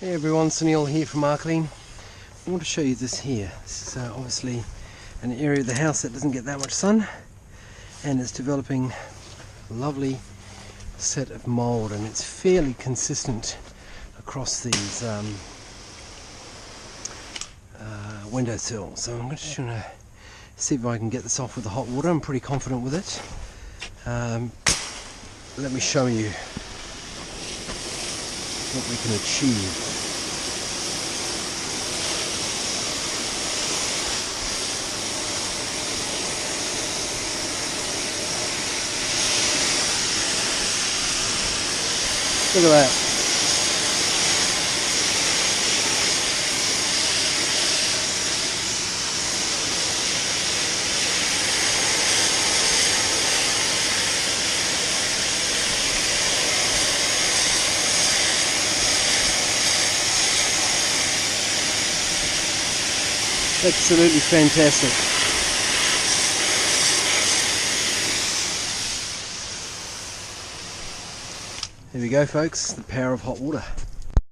Hey everyone, Sunil here from Arclean. I want to show you this here. This is obviously an area of the house that doesn't get that much sun, and it's developing a lovely set of mould, and it's fairly consistent across these windowsills. So I'm just going to see if I can get this off with the hot water. I'm pretty confident with it. Let me show you what we can achieve. Look at that. Absolutely fantastic. There we go, folks, the power of hot water.